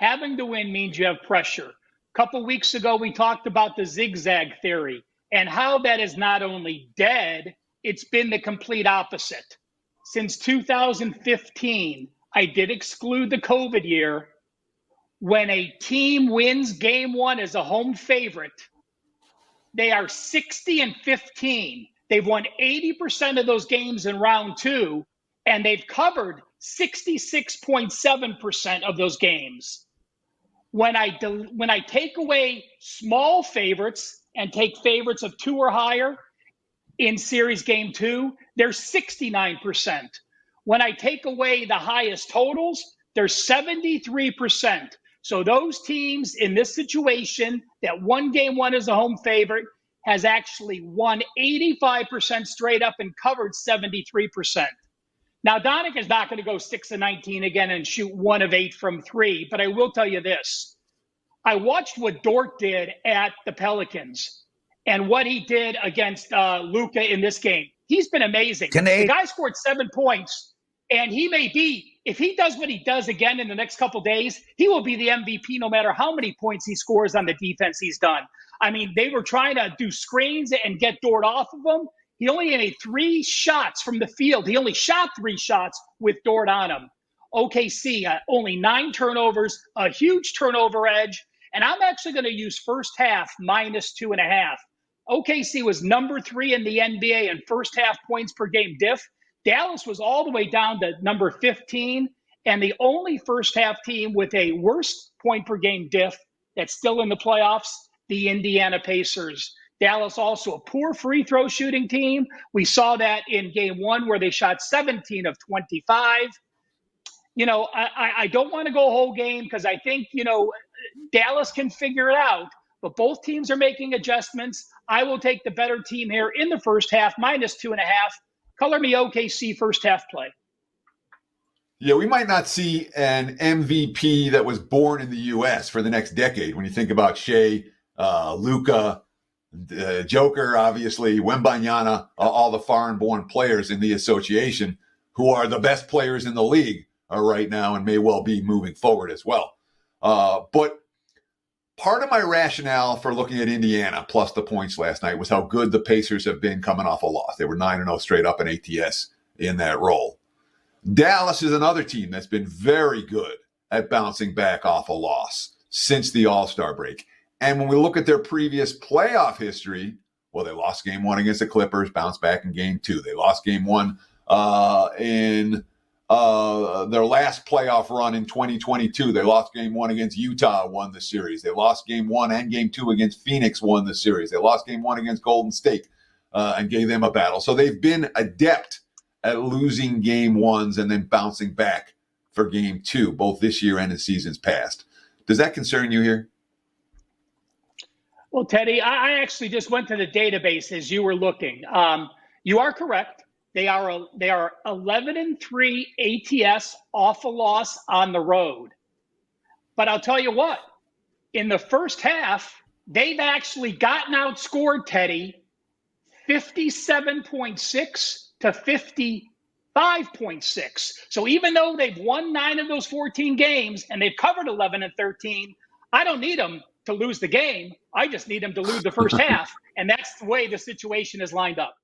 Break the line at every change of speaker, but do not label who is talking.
having to win means you have pressure. A couple weeks ago, we talked about the zigzag theory and how that is not only dead, it's been the complete opposite. Since 2015, I did exclude the COVID year. When a team wins game one as a home favorite, they are 60-15. They've won 80% of those games in round two, and they've covered 66.7% of those games. When I take away small favorites and take favorites of 2 or higher in series game two, they're 69%. When I take away the highest totals, they're 73%. So those teams in this situation that won game one as a home favorite has actually won 85% straight up and covered 73%. Now, Doncic is not going to go 6-19 again and shoot 1 of 8 from 3, but I will tell you this. I watched what Dort did at the Pelicans and what he did against Luka in this game. He's been amazing. The guy scored 7 points, and he may be, if he does what he does again in the next couple days, he will be the MVP no matter how many points he scores on the defense he's done. I mean, they were trying to do screens and get Dort off of him. He only made 3 shots from the field. He only shot 3 shots with Dort on him. OKC, only 9 turnovers, a huge turnover edge. And I'm actually going to use first half -2.5. OKC was number 3 in the NBA in first half points per game diff. Dallas was all the way down to number 15. And the only first half team with a worst point per game diff that's still in the playoffs, the Indiana Pacers. Dallas also a poor free throw shooting team. We saw that in game one where they shot 17 of 25. You know, I don't want to go a whole game because I think, you know, Dallas can figure it out. But both teams are making adjustments. I will take the better team here in the first half, -2.5. Color me OKC first half play.
Yeah, we might not see an MVP that was born in the U.S. for the next decade. When you think about Shea, Luka, Joker, obviously, Wembanyama, all the foreign-born players in the association who are the best players in the league right now and may well be moving forward as well. But part of my rationale for looking at Indiana plus the points last night was how good the Pacers have been coming off a loss. They were 9-0 straight up in ATS in that role. Dallas is another team that's been very good at bouncing back off a loss since the All-Star break. And when we look at their previous playoff history, well, they lost game one against the Clippers, bounced back in game two. They lost game one in their last playoff run in 2022. They lost game one against Utah, won the series. They lost game one and game two against Phoenix, won the series. They lost game one against Golden State and gave them a battle. So they've been adept at losing game ones and then bouncing back for game two, both this year and in seasons past. Does that concern you here?
Well, Teddy, I actually just went to the database as you were looking. You are correct. They are 11-3 ATS off a loss on the road. But I'll tell you what, in the first half, they've actually gotten outscored, Teddy, 57.6 to 55.6. So even though they've won 9 of those 14 games and they've covered 11 and 13, I don't need them to lose the game. I just need them to lose the first half. And that's the way the situation is lined up.